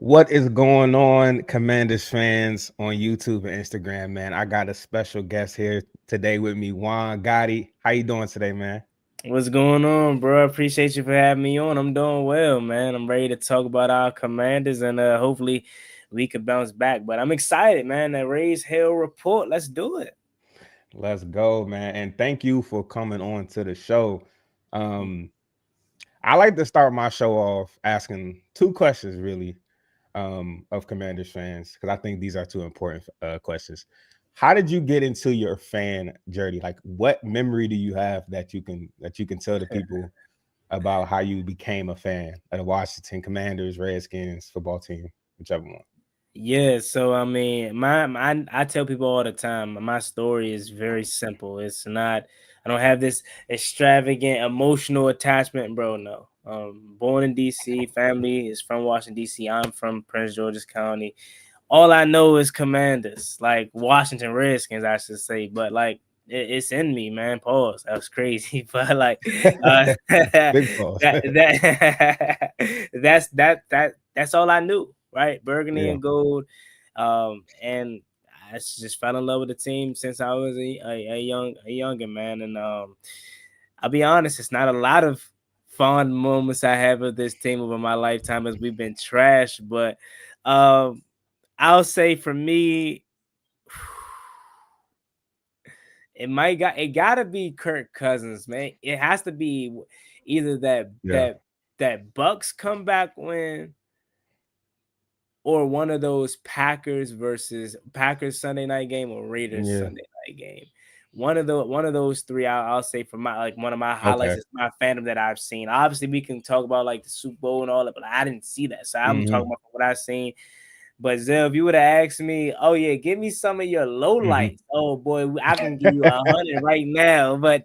What is going on, Commanders fans on YouTube and Instagram, man? I got a special guest here today with me, Juan Gotti. How you doing today, man? What's going on, bro? Appreciate you for having me on. I'm doing well, man. I'm ready to talk about our Commanders and hopefully we could bounce back. But I'm excited, man. That RaiseHail Report. Let's do it. Let's go, man. And thank you for coming on to the show. Um, I like to start my show off asking two questions, really, of Commanders fans, because I think these are two important questions. How did you get into your fan journey? Like, what memory do you have that you can tell the people about how you became a fan of the Washington Commanders, Redskins football team, whichever one. Yeah, so I mean, I tell people all the time, my story is very simple. It's not I don't have this extravagant emotional attachment, bro. No. Born in DC, family is from Washington, DC. I'm from Prince George's County. All I know is Commanders, like Washington Redskins, I should say. But like it's in me, man. Pause. That was crazy, but like Big pause. that's all I knew, right? Burgundy Yeah. and gold, and I just fell in love with the team since I was a younger man, and I'll be honest, it's not a lot of fond moments I have of this team over my lifetime as we've been trash, but um I'll say for me, it gotta be Kirk Cousins, man. It has to be either Yeah. that Bucks comeback win or one of those Packers versus Packers Sunday night game or Raiders Yeah. Sunday night game. One of those three, I'll say for my like one of my highlights Okay. is my fandom that I've seen. Obviously, we can talk about like the Super Bowl and all that, but I didn't see that, so I'm talking Hmm. about what I've seen. But Zell, if you would have asked me, oh yeah, give me some of your low Hmm. lights. Oh boy, I can give you 100 right now. But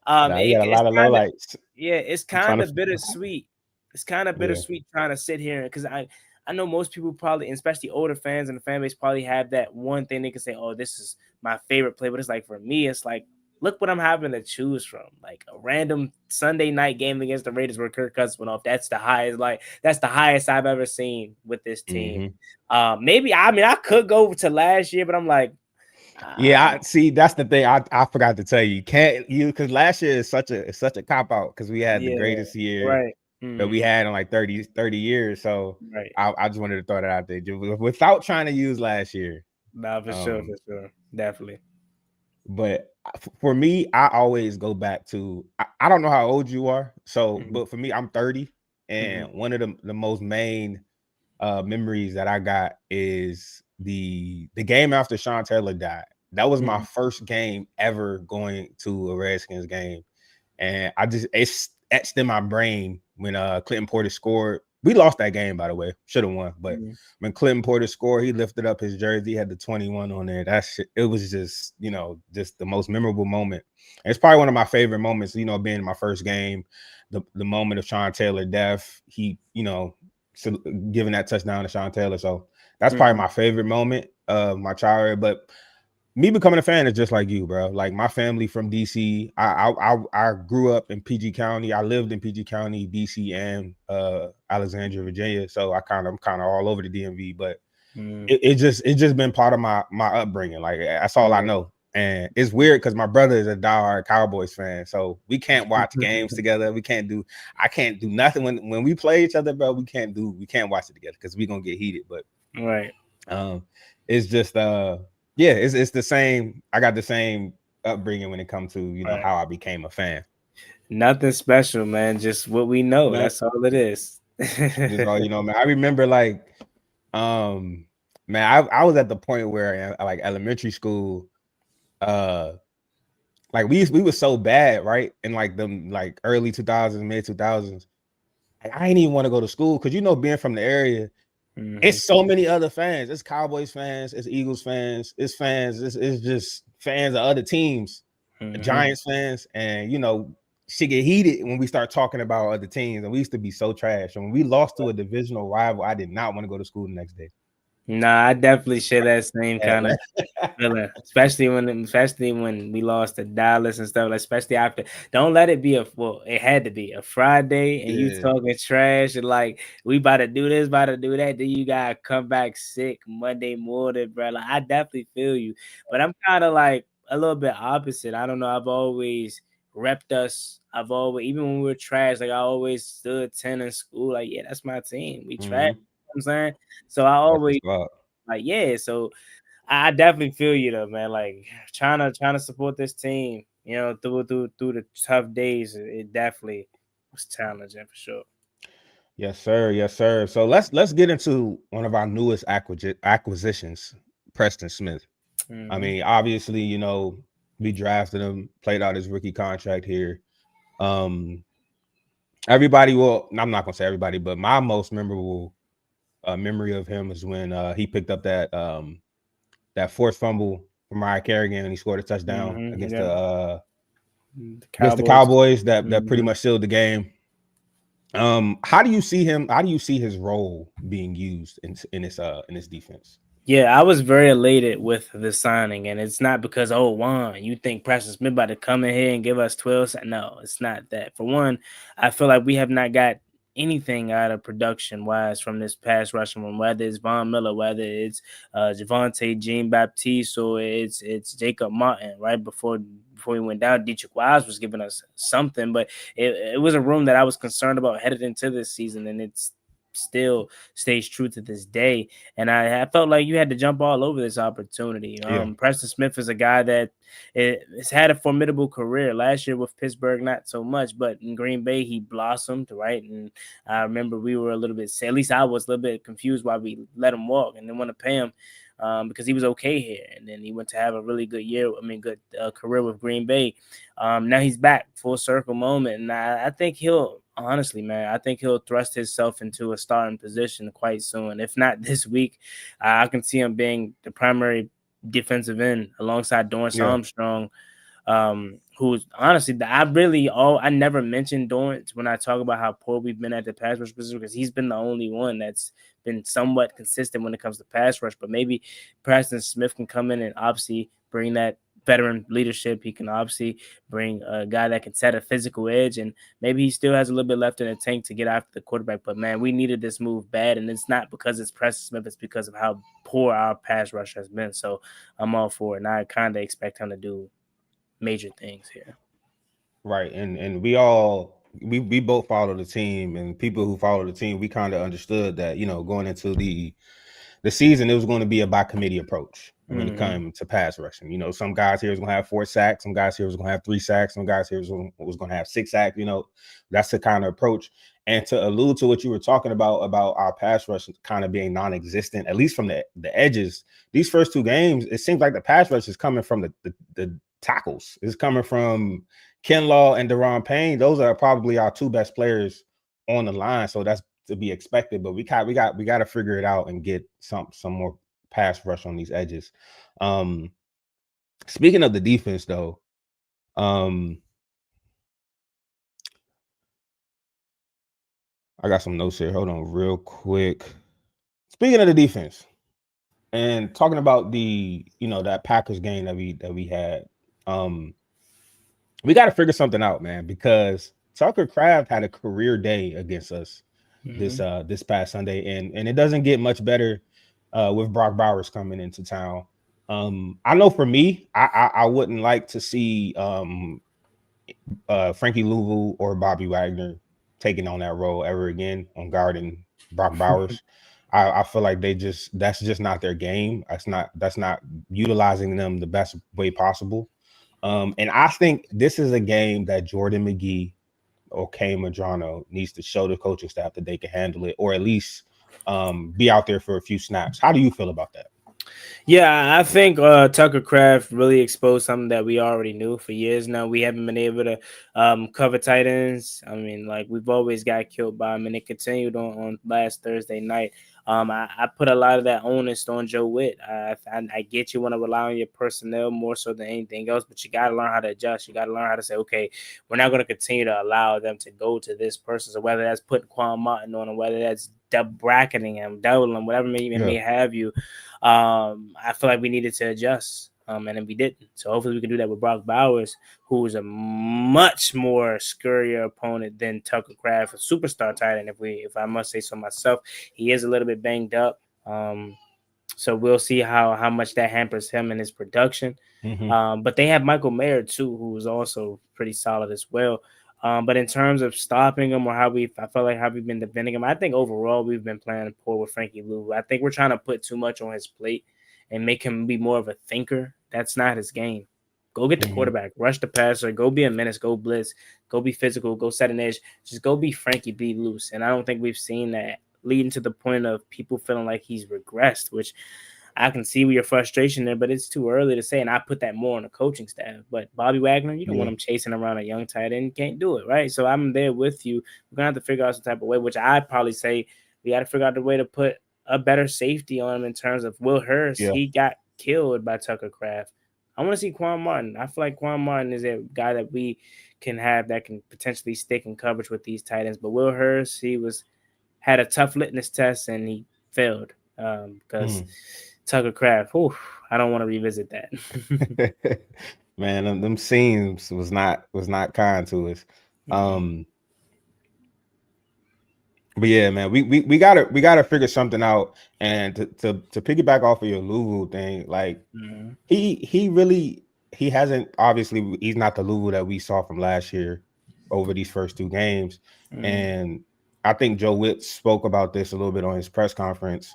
Now you got a it's lot of low kind of lights. yeah, it's I'm kind trying of to. bittersweet. It's kind of Yeah. bittersweet trying to sit here because I know most people probably, and especially older fans and the fan base, probably have that one thing they can say, oh, this is my favorite play. But it's like for me, it's like look what I'm having to choose from. Like a random Sunday night game against the Raiders where Kirk Cousins went off. That's the highest I've ever seen with this team. Hmm. Maybe I mean I could go to last year, but I'm like, Yeah. uh, I see. That's the thing. I forgot to tell you. Can't you? Because last year is such a cop out because we had the yeah, greatest year right, that we mhm, had in like 30 years. So right. I just wanted to throw that out there without trying to use last year. Nah, Um, for sure, definitely. But for me, I always go back to I don't know how old you are. So, Mhm, but for me, I'm 30, mhm, and one of the most main memories that I got is the game after Sean Taylor died. That was my mhm. first game ever going to a Redskins game, and it's etched in my brain when Clinton Porter scored. We lost that game, by the way. Should have won, but Mhm. when Clinton Porter scored, he lifted up his jersey, he had the 21 on there. That shit, it was just, just the most memorable moment. And it's probably one of my favorite moments, being in my first game, the moment of Sean Taylor death. He, so giving that touchdown to Sean Taylor. So that's probably Mhm. my favorite moment of my childhood. But me becoming a fan is just like you, bro. Like my family from DC. I grew up in PG County. I lived in PG County, DC, and Alexandria, Virginia. So I'm kind of all over the DMV. But Mhm. it's just been part of my upbringing. Like that's all I Right. know. And it's weird because my brother is a diehard Cowboys fan, so we can't watch games together. I can't do nothing when we play each other, bro. We can't watch it together because we gonna get heated. But Right. um, it's just yeah, it's the same. I got the same upbringing when it comes to Right. how I became a fan. Nothing special, man. Just what we know. No, That's all it is. just all man. I remember like man, I was at the point where like elementary school, uh like we was so bad, right? In like them like early 2000s, mid 2000s. I didn't even want to go to school because being from the area, Mhm. it's so many other fans. It's Cowboys fans, it's Eagles fans, it's just fans of other teams, Mhm. Giants fans, and shit get heated when we start talking about other teams. And we used to be so trash. And when we lost to a divisional rival, I did not want to go to school the next day. Nah, I definitely share that same Yeah, kind of man. feeling, especially when we lost to Dallas and stuff. Like, especially after, don't let it be it had to be a Friday, and you Yeah, talking trash and like we about to do this, about to do that. Then you gotta come back sick Monday morning, bro. Like, I definitely feel you, but I'm kind of like a little bit opposite. I don't know. I've always repped us. I've always, even when we were trash, like I always stood 10 in school. Like, yeah, that's my team. We trash. hmm, You know what I'm saying, so I that's what's always up. like, yeah. So I definitely feel you though, man. Like trying to support this team, through the tough days. It definitely was challenging for sure. Yes, sir. Yes, sir. So let's get into one of our newest acquisitions, Preston Smith. I Hmm. mean, obviously, we drafted him, played out his rookie contract here. Um, everybody will. I'm not gonna say everybody, but my most memorable memory of him is when he picked up that forced fumble from Mariah Kerrigan and he scored a touchdown Hmm. against Yep. The the Cowboys. Cowboys that pretty Hmm. much sealed the game. How do you see him? How do you see his role being used in this defense? Yeah, I was very elated with the signing, and it's not because, oh, Juan, you think Preston Smith about to come in here and give us 12 sacks? No, it's not that. For one, I feel like we have not got anything out of production wise from this pass rushing room, whether it's Von Miller, whether it's Javante Jean Baptiste, or it's Jacob Martin. Right before he went down, Dietrich Wise was giving us something, but it was a room that I was concerned about headed into this season, and it's still stays true to this day. And I felt like you had to jump all over this opportunity. Yeah, Preston Smith is a guy that has had a formidable career. Last year with Pittsburgh, not so much, but in Green Bay, he blossomed, right? And I remember we were a little bit, at least I was a little bit confused why we let him walk and didn't want to pay him. Because he was okay here, and then he went to have a really good year. I mean, good career with Green Bay. Now he's back, full circle moment, and I think he'll honestly, man, I think he'll thrust himself into a starting position quite soon. If not this week, I can see him being the primary defensive end alongside Dorrance yeah, Armstrong, who's honestly, I never mentioned Dorrance when I talk about how poor we've been at the pass rush position, because he's been the only one that's been somewhat consistent when it comes to pass rush. But maybe Preston Smith can come in and obviously bring that veteran leadership. He can obviously bring a guy that can set a physical edge, and maybe he still has a little bit left in the tank to get after the quarterback. But man, we needed this move bad, and it's not because it's Preston Smith, it's because of how poor our pass rush has been. So I'm all for it, and I kind of expect him to do major things here. right. And we both follow the team, and people who follow the team, we kind of understood that going into the season, it was going to be a by committee approach when it Mm-hmm. came to pass rushing. Some guys here was going to have 4 sacks, some guys here was going to have 3 sacks, some guys here was going to have 6 sacks. That's the kind of approach. And to allude to what you were talking about our pass rush kind of being non-existent, at least from the edges, these first 2 games, it seems like the pass rush is coming from the tackles. It's coming from Kinlaw and Deron Payne. Those are probably our 2 best players on the line. So that's to be expected, but we got to figure it out and get some more pass rush on these edges. Um, Speaking of the defense, though, um, I got some notes here. Hold on, real quick. Speaking of the defense and talking about that Packers game that we had, um, we got to figure something out, man, because Tucker Kraft had a career day against us Mm-hmm. this past Sunday, and it doesn't get much better with Brock Bowers coming into town. I know for me, I wouldn't like to see Frankie Louvu or Bobby Wagner taking on that role ever again on guarding Brock Bowers. I feel like that's just not their game. That's not utilizing them the best way possible. And I think this is a game that Jordan McGee or Kay Madrano needs to show the coaching staff that they can handle it, or at least be out there for a few snaps. How do you feel about that? Yeah, I think Tucker Craft really exposed something that we already knew for years now. We haven't been able to cover tight ends. I mean, like we've always got killed by them, and it continued on last Thursday night. I put a lot of that onus on Joe Witt. I get you want to rely on your personnel more so than anything else, but you got to learn how to adjust. You got to learn how to say, okay, we're not going to continue to allow them to go to this person. So whether that's putting Quan Martin on, or whether that's bracketing him, doubling him, whatever it may have you. I feel like we needed to adjust, and then we didn't. So hopefully we can do that with Brock Bowers, who is a much more scurrier opponent than Tucker Kraft, a superstar tight end. If I must say so myself, he is a little bit banged up. So we'll see how much that hampers him and his production. But they have Michael Mayer too, who is also pretty solid as well. But in terms of stopping him or I felt like how we've been defending him, I think overall we've been playing poor with Frankie Lou. I think we're trying to put too much on his plate and make him be more of a thinker. That's not his game. Go get the quarterback, rush the passer, go be a menace, go blitz, go be physical, go set an edge. Just go be Frankie, be loose. And I don't think we've seen that, leading to the point of people feeling like he's regressed, which I can see your frustration there, but it's too early to say. And I put that more on the coaching staff. But Bobby Wagner, you don't want him chasing around a young tight end. You can't do it, right? So I'm there with you. We're going to have to figure out some type of way, which I'd probably say we got to figure out the way to put a better safety on him in terms of Will Hurst. He got killed by Tucker Kraft. I want to see Quan Martin. I feel like Quan Martin is a guy that we can have that can potentially stick in coverage with these tight ends. But Will Hurst, had a tough litmus test and he failed because Tucker Kraft. I don't want to revisit that. Man, them scenes was not kind to us. But yeah, man, we gotta figure something out. And to piggyback off of your Louisville thing, like he hasn't, obviously he's not the Louisville that we saw from last year over these first two games. And I think Joe Witt spoke about this a little bit on his press conference.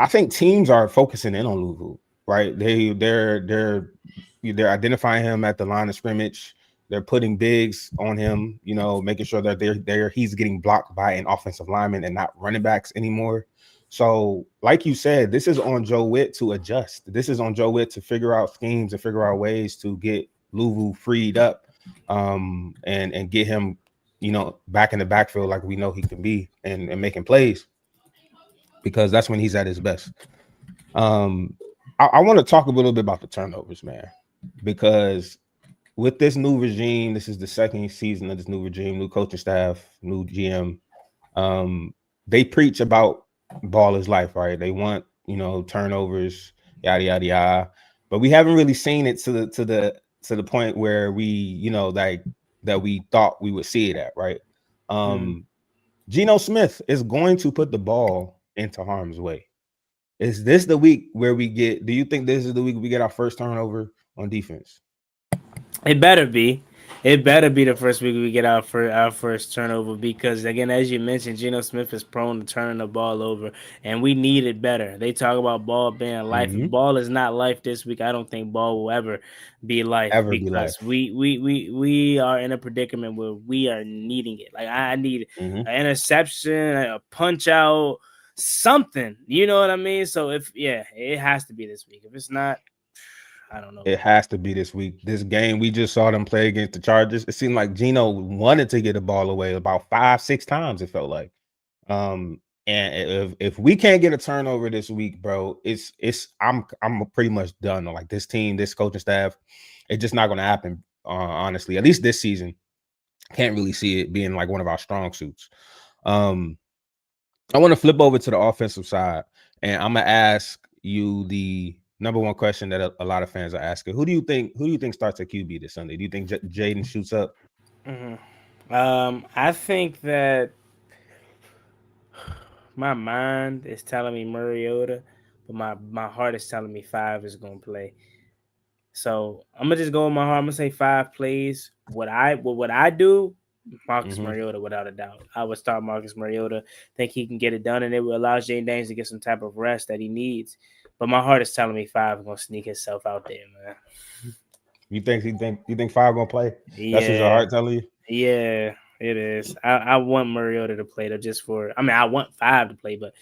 I think teams are focusing in on Louisville, right? They're identifying him at the line of scrimmage. They're putting bigs on him, making sure that he's getting blocked by an offensive lineman and not running backs anymore. So, like you said, this is on Joe Witt to adjust. This is on Joe Witt to figure out schemes and figure out ways to get Louisville freed up, and get him, back in the backfield like we know he can be, and making plays, because that's when he's at his best. I want to talk a little bit about the turnovers, man, because with this new regime, this is the second season of this new regime, new coaching staff, new GM. They preach about ball is life, right? They want, turnovers, yada yada yada. But we haven't really seen it to the point where we, that we thought we would see it at, right? Geno Smith is going to put the ball into harm's way. Is this the week where do you think this is the week we get our first turnover on defense? It better be. It better be the first week we get our first turnover, because, again, as you mentioned, Geno Smith is prone to turning the ball over, and we need it better. They talk about ball being life. If ball is not life this week, I don't think ball will ever be life, because we are in a predicament where we are needing it. Like, I need an interception, a punch out, something. You know what I mean? So it has to be this week. If it's not, I don't know. It has to be this week. This game, we just saw them play against the Chargers. It seemed like Geno wanted to get the ball away about 5-6 times, it felt like. And if we can't get a turnover this week, bro, I'm pretty much done. Like, this team, this coaching staff, it's just not going to happen. Honestly, at least this season, can't really see it being like one of our strong suits. I want to flip over to the offensive side, and I'm gonna ask you the number one question that a lot of fans are asking. Who do you think starts at QB this Sunday? Do you think Jaden shoots up? I think that my mind is telling me Mariota, but my heart is telling me 5 is gonna play. So I'm gonna just go with my heart. I'm gonna say 5 plays. What I do, Marcus Mariota, without a doubt. I would start Marcus Mariota. Think he can get it done, and it will allow Jaden Daniels to get some type of rest that he needs. But my heart is telling me 5 is gonna sneak himself out there, man. You think 5 gonna play? Yeah. That's what your heart telling you? Yeah, it is. I want Mariota to play, though, I want 5 to play, but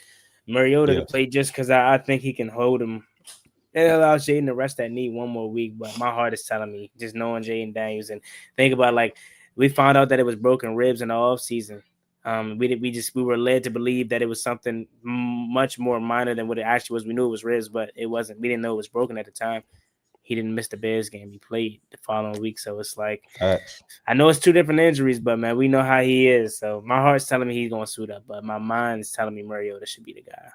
Mariota to play just because I think he can hold him. It allows Jaden to rest that knee one more week, but my heart is telling me, just knowing Jaden Daniels, and think about, like, we found out that it was broken ribs in the offseason. We were led to believe that it was something much more minor than what it actually was. We knew it was ribs, but it wasn't. We didn't know it was broken at the time. he didn't miss the Bears game. He played the following week. So it's like, Facts. I know it's two different injuries, but man, we know how he is. So my heart's telling me he's gonna suit up, but my mind is telling me Mariota should be the guy.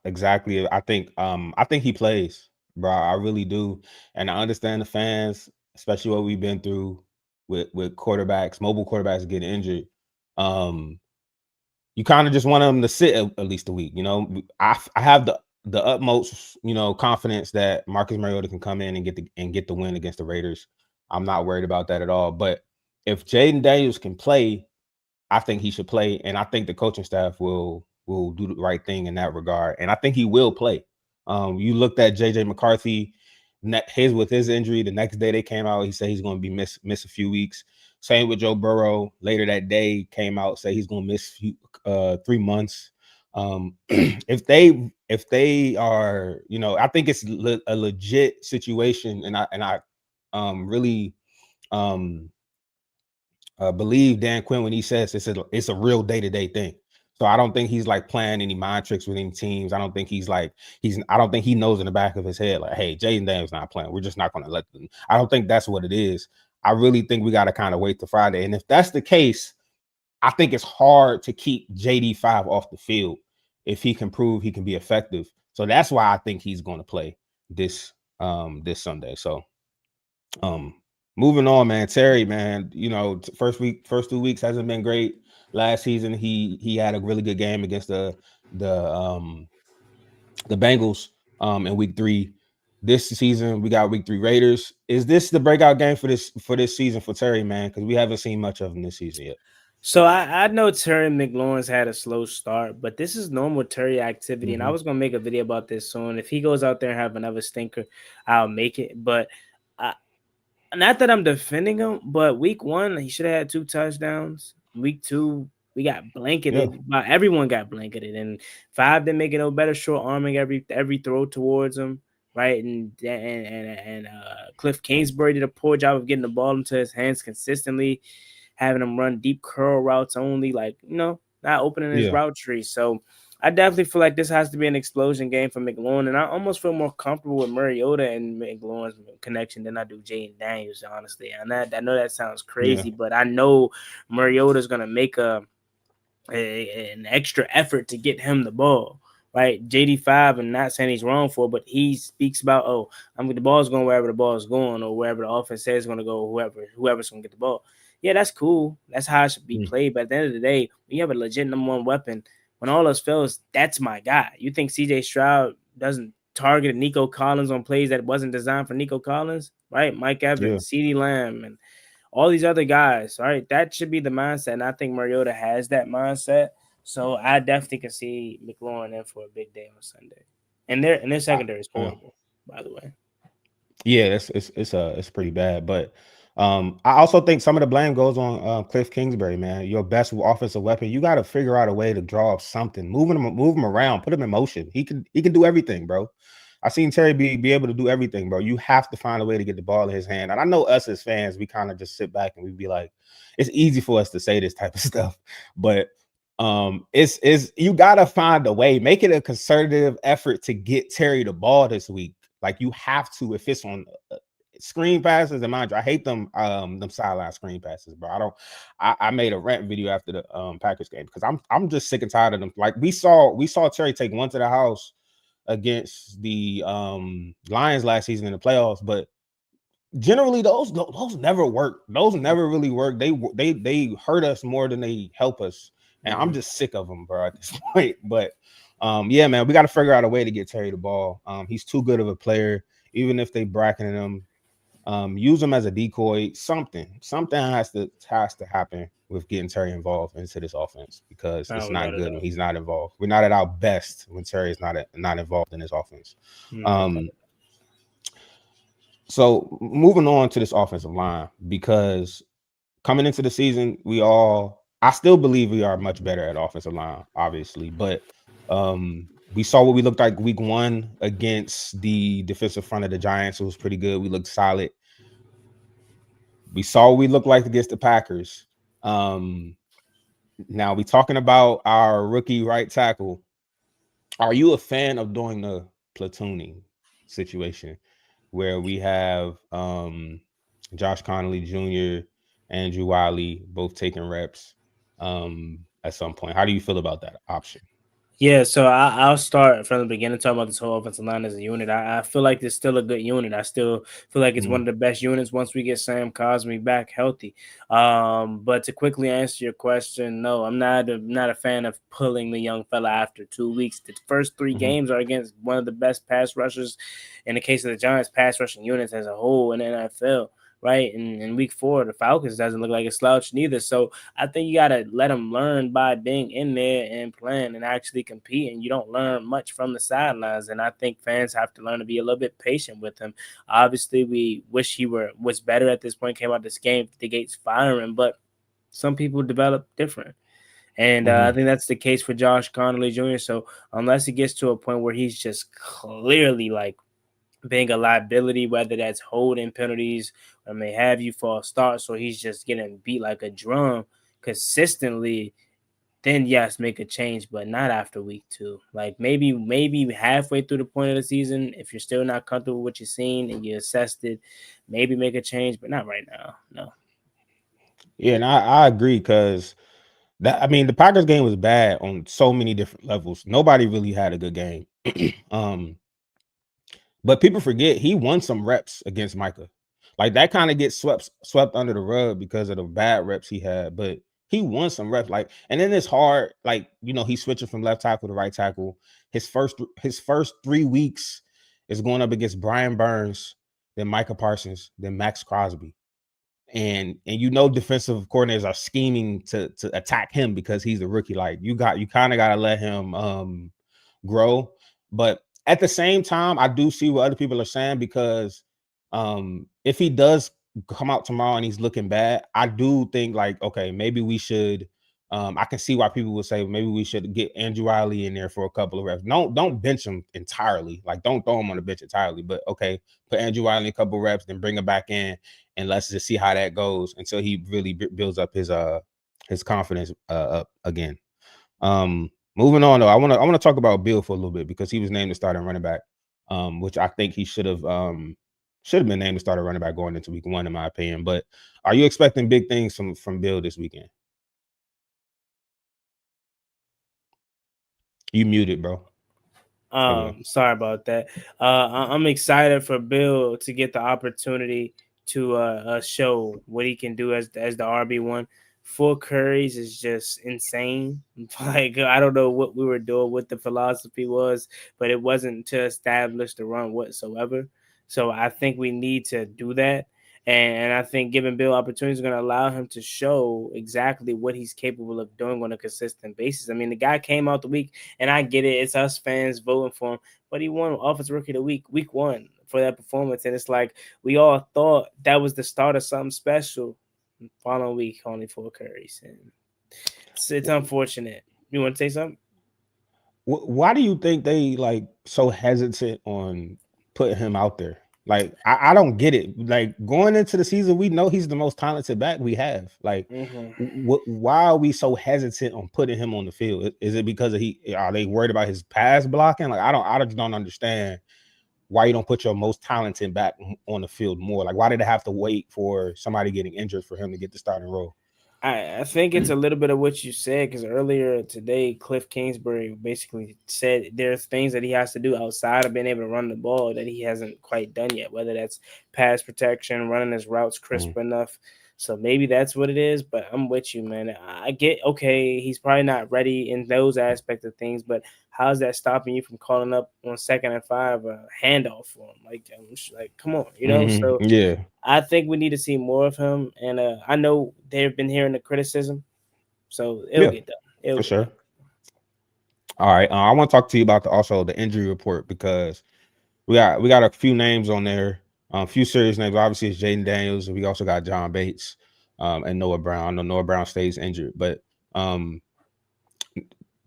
Exactly. I think he plays, bro. I really do. And I understand the fans, especially what we've been through with quarterbacks, mobile quarterbacks getting injured. Um, you kind of just want them to sit at least a week. You know, I have the utmost, you know, confidence that Marcus Mariota can come in and get the win against the Raiders. I'm not worried about that at all. But if Jaden Daniels can play, I think he should play, and I think the coaching staff will do the right thing in that regard, and I think he will play. You looked at JJ McCarthy, with his injury. The next day they came out, he said he's going to be miss a few weeks. Same with Joe Burrow. Later that day came out, say he's going to miss 3 months. If they are, you know, I think it's a legit situation, and I really believe Dan Quinn when he says it's a real day-to-day thing. So I don't think he's like playing any mind tricks with any teams. I don't think I don't think he knows in the back of his head, like, hey, Jaden Daniels not playing. We're just not going to let them. I don't think that's what it is. I really think we got to kind of wait till Friday. And if that's the case, I think it's hard to keep JD5 off the field if he can prove he can be effective. So that's why I think he's going to play this Sunday. So um, moving on, man. Terry, man, you know, first 2 weeks hasn't been great. Last season, he had a really good game against the um the Bengals in week 3. This season, we got week 3 Raiders. Is this the breakout game for this season for Terry, man? Because we haven't seen much of him this season yet. So I know Terry McLaurin's had a slow start, but this is normal Terry activity, and I Mm-hmm. was gonna make a video about this soon. If he goes out there and have another stinker, I'll make it. But I, not that I'm defending him, but week 1 he should have had 2 touchdowns. Week 2 we got Yeah, blanketed. Everyone got blanketed, and 5 didn't make it no better. Short arming every throw towards him, right? And Cliff Kingsbury did a poor job of getting the ball into his hands consistently, having him run deep curl routes only, like, not opening his yeah, route tree. So I definitely feel like this has to be an explosion game for McLaurin, and I almost feel more comfortable with Mariota and McLaurin's connection than I do Jaden Daniels, honestly. And I know that sounds yeah, crazy, but I know Mariota's gonna make an extra effort to get him the ball. Right, JD5, and not saying he's wrong for, but he speaks about, oh, the ball's going wherever the ball's going, or wherever the offense says it's going to go, whoever's going to get the ball. Yeah, that's cool. That's how it should be mm, played. But at the end of the day, when you have a legit number 1 weapon, when all else fails, that's my guy. You think CJ Stroud doesn't target Nico Collins on plays that wasn't designed for Nico Collins? Right, Mike yeah. Evans, CeeDee Lamb, and all these other guys. All right, that should be the mindset, and I think Mariota has that mindset. So I definitely can see McLaurin in for a big day on Sunday. And their I, secondary is yeah. horrible, by the way. Yeah, it's pretty bad. But I also think some of the blame goes on Cliff Kingsbury, man. Your best offensive weapon. You got to figure out a way to draw up something, move him around, put him in motion. He can do everything, bro. I seen Terry be able to do everything, bro. You have to find a way to get the ball in his hand. And I know us as fans, we kind of just sit back and we be like, it's easy for us to say this type of stuff, but it's you gotta find a way, make it a concerted effort to get Terry the ball this week. Like you have to, if it's on screen passes, and mind you, I hate them sideline screen passes, bro. I made a rant video after the Packers game because I'm just sick and tired of them. Like we saw Terry take one to the house against the Lions last season in the playoffs, but generally those never work. Those never really work. They hurt us more than they help us, and I'm Mm-hmm. just sick of them, bro, at this point. But yeah, man, we got to figure out a way to get Terry the ball. He's too good of a player. Even if they bracketing him, use him as a decoy. Something has to happen with getting Terry involved into this offense because No, it's without not a good when doubt. he's not involved. We're not at our best when Terry is not involved in this offense. No, without Um, so moving on to this offensive line, because coming into the season, I still believe we are much better at offensive line, obviously, but we saw what we looked like week 1 against the defensive front of the Giants. It was pretty good. We looked solid. We saw what we looked like against the Packers. Um, Now we talking about our rookie right tackle. Are you a fan of doing the platooning? situation where we have Josh Connolly Jr., Andrew Wiley both taking reps at some point. How do you feel about that option? Yeah, so I'll start from the beginning talking about this whole offensive line as a unit. I feel like it's still a good unit. I still feel like it's one Mm-hmm. of the best units once we get Sam Cosmi back healthy. But to quickly answer your question, no, I'm not a fan of pulling the young fella after 2 weeks. The first three Mm-hmm. games are against one of the best pass rushers in the case of the Giants pass rushing units as a whole in the NFL. Right in week 4, the Falcons doesn't look like a slouch neither. So I think you gotta let them learn by being in there and playing and actually competing. You don't learn much from the sidelines, and I think fans have to learn to be a little bit patient with him. Obviously, we wish he was better at this point. Came out this game, the gates firing, but some people develop different. And I Mm-hmm. think that's the case for Josh Connolly Jr. So unless he gets to a point where he's just clearly like being a liability, whether that's holding penalties or may have you for a start, so he's just getting beat like a drum consistently, then yes, make a change, but not after week 2. Like maybe halfway through the point of the season, if you're still not comfortable with what you're seeing and you assessed it, maybe make a change, but not right now. No. Yeah, and I agree because that I mean the Packers game was bad on so many different levels. Nobody really had a good game. um, but people forget he won some reps against Micah. Like that kind of gets swept under the rug because of the bad reps he had. But he won some reps. Like, and then it's hard. Like he's switching from left tackle to right tackle. His first 3 weeks is going up against Brian Burns, then Micah Parsons, then Max Crosby. And defensive coordinators are scheming to attack him because he's a rookie. Like you kind of got to let him grow. But at the same time, I do see what other people are saying because if he does come out tomorrow and he's looking bad, I do think like, okay, maybe we should. I can see why people would say maybe we should get Andrew Wiley in there for a couple of reps. Don't bench him entirely. Like don't throw him on the bench entirely. But okay, put Andrew Wiley in a couple of reps, then bring him back in, and let's just see how that goes until he really builds up his confidence up again. Moving on though, I want to talk about Bill for a little bit because he was named the starting running back, which I think he should have been named the starting running back going into week 1 in my opinion. But are you expecting big things from Bill this weekend? You muted, bro. There we go. Sorry about that. I'm excited for Bill to get the opportunity to show what he can do as the RB1. 4 curries is just insane. Like I don't know what we were doing, what the philosophy was, but it wasn't to establish the run whatsoever. So I think we need to do that. And I think giving Bill opportunities is going to allow him to show exactly what he's capable of doing on a consistent basis. I mean, the guy came out the week, and I get it. It's us fans voting for him, but he won Offensive Rookie of the Week 1 for that performance. And it's like we all thought that was the start of something special. Following week, only 4 curries. And it's unfortunate. You want to say something? Why do you think they like so hesitant on putting him out there? Like I don't get it. Like going into the season, we know he's the most talented back we have. Like, Mm-hmm. why are we so hesitant on putting him on the field? Is it because are they worried about his pass blocking? Like I just don't understand why you don't put your most talented back on the field more. Like why did they have to wait for somebody getting injured for him to get the starting role? I think it's a little bit of what you said because earlier today, Cliff Kingsbury basically said there's things that he has to do outside of being able to run the ball that he hasn't quite done yet, whether that's pass protection, running his routes crisp enough. So maybe that's what it is, but I'm with you, man. I get okay, he's probably not ready in those aspects of things, but how's that stopping you from calling up on 2nd and 5 a handoff for him? Like, come on, you know? So Yeah, I think we need to see more of him, and I know they've been hearing the criticism, so it'll yeah, get done. It'll for get done. sure. All right, I want to talk to you about also the injury report because we got a few names on there, a few serious names. Obviously, it's Jaden Daniels. We also got John Bates, and Noah Brown. I know Noah Brown stays injured, but um,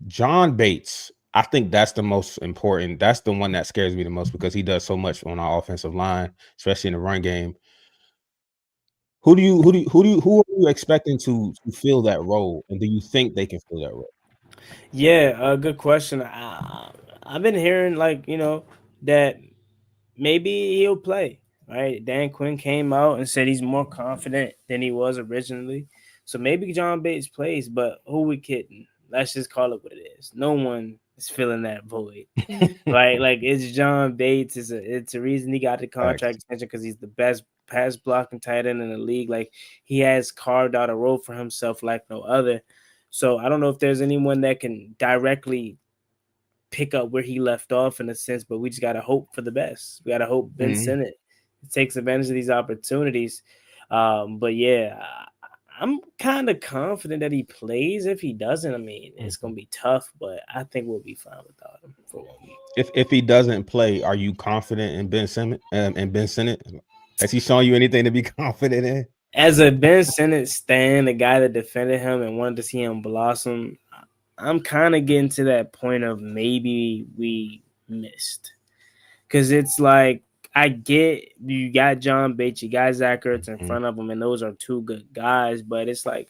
John Bates, I think that's the most important. That's the one that scares me the most because he does so much on our offensive line, especially in the run game. Who are you expecting to fill that role, and do you think they can fill that role? Yeah, good question. I've been hearing that maybe he'll play. Right, Dan Quinn came out and said he's more confident than he was originally. So maybe John Bates plays, but who we kidding? Let's just call it what it is. No one is filling that void. Right, like it's John Bates. It's a reason he got the contract Facts. extension because he's the best pass blocking tight end in the league. Like he has carved out a role for himself like no other. So I don't know if there's anyone that can directly pick up where he left off in a sense, but we just gotta hope for the best. We gotta hope Ben Mhm. Sinnott takes advantage of these opportunities. But yeah, I'm kind of confident that he plays. If he doesn't, I mean, it's Mhm. gonna be tough, but I think we'll be fine without him for 1 week. If he doesn't play, are you confident in Ben Simmons and Ben Sinnott? Has he shown you anything to be confident in? As a Ben Sinnott stan, the guy that defended him and wanted to see him blossom, I'm kind of getting to that point of maybe we missed. Because it's like, I get you got John Bates, you got Zach Ertz in Mhm. front of him, and those are two good guys, but it's like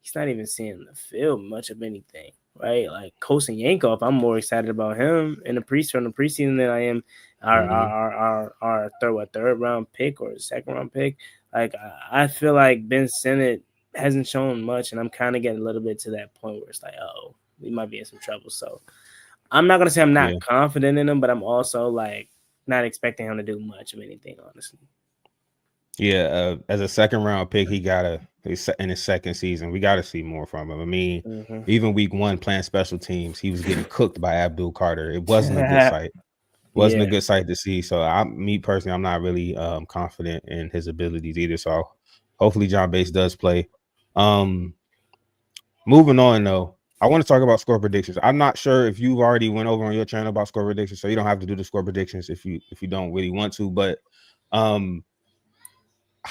he's not even seeing the field much of anything, right? Like Kosin Yankov, I'm more excited about him in from the preseason than I am Mhm. our third round pick or second round pick. Like I feel like Ben Sinnott hasn't shown much, and I'm kind of getting a little bit to that point where it's like, oh, we might be in some trouble. So I'm not gonna say I'm Yeah. not confident in him, but I'm also like not expecting him to do much of anything, honestly. Yeah. As a second round pick, he's in his second season. We gotta see more from him. I mean, Mm-hmm. even week one playing special teams, he was getting cooked by Abdul Carter. It wasn't a good sight. Wasn't a Yeah. good sight to see. So me personally, I'm not really confident in his abilities either. So hopefully John Bates does play. Um, Moving on though, I want to talk about score predictions. I'm not sure if you've already went over on your channel about score predictions, so you don't have to do the score predictions if you don't really want to. But um,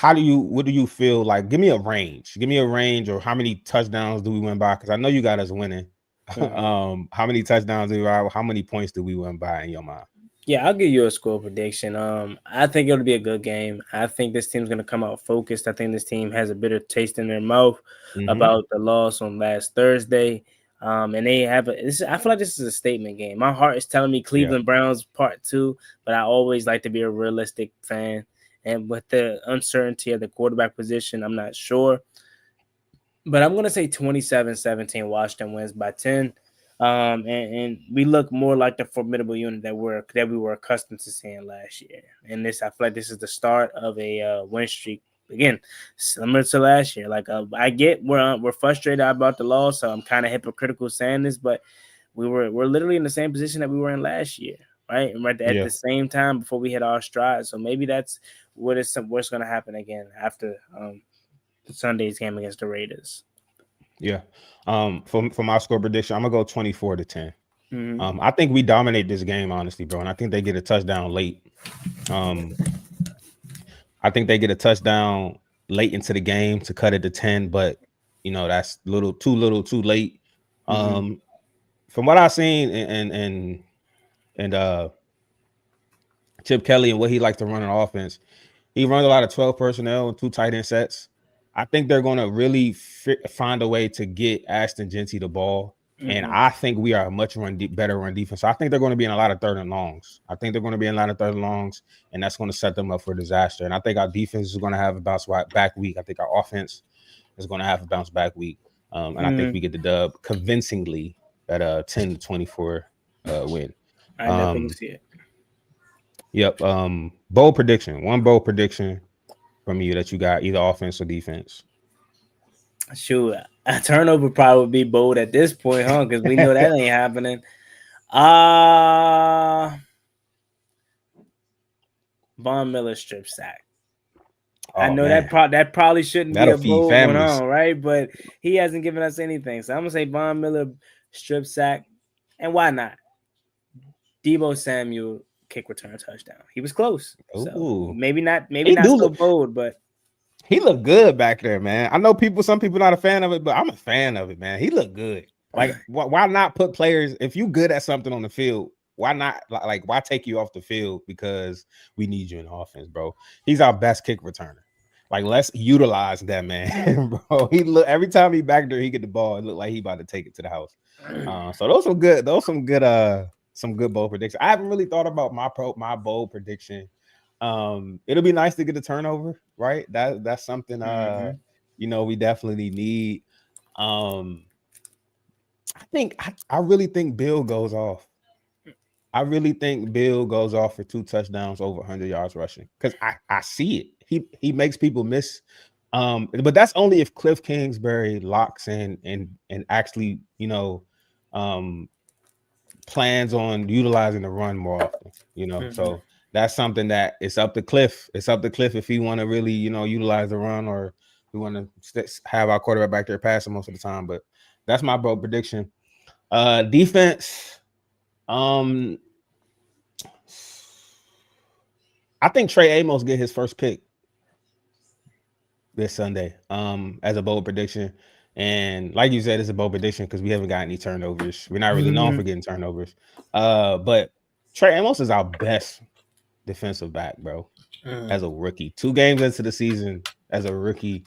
what do you feel like? Give me a range. Give me a range, or how many touchdowns do we win by? Because I know you got us winning. Mm-hmm. How many touchdowns do we have? How many points do we win by in your mind? Yeah, I'll give you a score prediction. I think it'll be a good game. I think this team's gonna come out focused. I think this team has a bitter taste in their mouth Mm-hmm. about the loss on last Thursday. And they have I feel like this is a statement game. My heart is telling me Yeah. Cleveland Browns part two, but I always like to be a realistic fan. And with the uncertainty of the quarterback position, I'm not sure. But I'm going to say 27-17 Washington wins by 10. And we look more like the formidable unit that we were accustomed to seeing last year. And I feel like this is the start of a win streak. Again, similar to last year. Like I get we're frustrated about the loss, so I'm kind of hypocritical saying this, but we're literally in the same position that we were in last year, right? And right at Yeah. the same time before we hit our stride. So maybe that's what's going to happen again after Sunday's game against the Raiders. Yeah. For my score prediction, I'm gonna go 24-10. Mm-hmm. I think we dominate this game, honestly, bro. And I think they get a touchdown late. Um, I think they get a touchdown late into the game to cut it to 10, but that's little too late. Mm-hmm. Um, from what I've seen and Chip Kelly and what he likes to run an offense, he runs a lot of 12 personnel and two tight end sets. I think they're going to really find a way to get Ashton Genty the ball. And Mm-hmm. I think we are a much better run defense. So I think they're going to be in a lot of third and longs. I think they're going to be in a lot of third and longs, and that's going to set them up for disaster. And I think our defense is going to have a bounce back week. I think our offense is going to have a bounce back week. And I think Mm-hmm. we get the dub convincingly at a 10-24 win. I definitely Um, see it. yep. Bold prediction. One bold prediction from you that you got, either offense or defense. Shoot, a turnover probably would be bold at this point, huh? Because we know that ain't happening. Uh Von Miller strip sack. I Oh know man, that probably shouldn't be that'll a feed bold one, families. huh? Right? But he hasn't given us anything, so I'm gonna say Von Miller strip sack, and why not? Debo Samuel kick return touchdown. He was close, so Ooh, maybe not do so look. bold, but He looked good back there, man. I know some people not a fan of it, but I'm a fan of it, man. He looked good. Like, why not put players? If you good at something on the field, why not? Like, why take you off the field because we need you in offense, bro? He's our best kick returner. Like, let's utilize that man, bro. He look every time he back there, he get the ball. It look like he about to take it to the house. So those are good. Those some good bold predictions. I haven't really thought about my bold prediction It'll be nice to get a turnover, right? That's something Mm-hmm. we definitely need. Um, I really think Bill goes off. I really think Bill goes off for 2 touchdowns over 100 yards rushing because I see it. He makes people miss. But that's only if Cliff Kingsbury locks in and actually um, plans on utilizing the run more often. Mm-hmm. So that's something that it's up to Cliff. It's up to Cliff if he want to really utilize the run or we want to have our quarterback back there passing most of the time. But that's my bold prediction. Defense. Um, I think Trey Amos get his first pick this Sunday. As a bold prediction, and like you said, it's a bold prediction because we haven't got any turnovers. We're not really known for getting turnovers. But Trey Amos is our best defensive back, bro. Mm-hmm. As a rookie, 2 games into the season, as a rookie,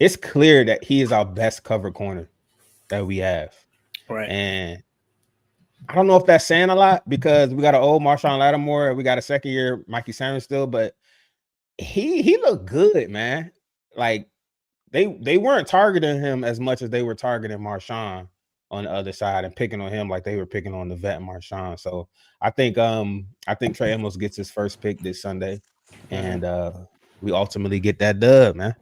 it's clear that he is our best cover corner that we have. Right. And I don't know if that's saying a lot because we got an old Marshawn Lattimore, we got a second year Mikey Sanders still, but he looked good, man. Like they weren't targeting him as much as they were targeting Marshawn on the other side and picking on him like they were picking on the vet Marshawn. So I think Trey Amos gets his first pick this Sunday, Mm-hmm. and we ultimately get that dub, man.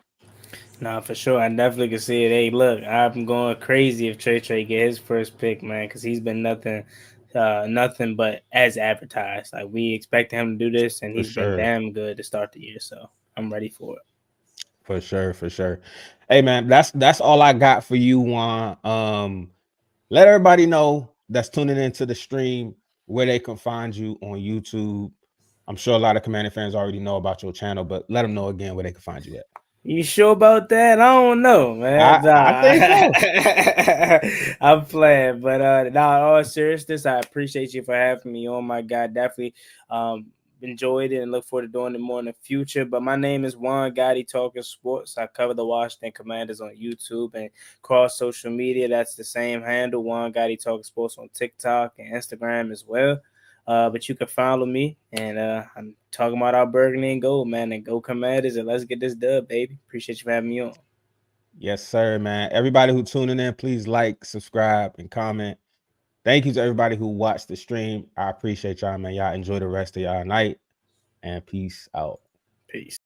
Nah, for sure. I definitely can see it. Hey, look, I'm going crazy if Trey get his first pick, man, because he's been nothing but as advertised. Like we expected him to do this, and For he's been sure. damn good to start the year. So I'm ready for it. For sure, for sure. Hey man, that's all I got for you, Juan. Let everybody know that's tuning into the stream where they can find you on YouTube. I'm sure a lot of Commander fans already know about your channel, but let them know again where they can find you at. You sure about that? I don't know, man. I think so. I'm playing, but nah, in all seriousness, I appreciate you for having me on. My God, definitely enjoyed it and look forward to doing it more in the future. But my name is Juan Gotti Talking Sports. I cover the Washington Commanders on YouTube and cross social media. That's the same handle, Juan Gotti Talking Sports on TikTok and Instagram as well. But you can follow me, and I'm talking about our burgundy and gold, man, and go Commanders, and let's get this dub, baby. Appreciate you for having me on. Yes, sir, man. Everybody who tuning in, please like, subscribe, and comment. Thank you to everybody who watched the stream. I appreciate y'all, man. Y'all enjoy the rest of y'all night, and peace out. Peace.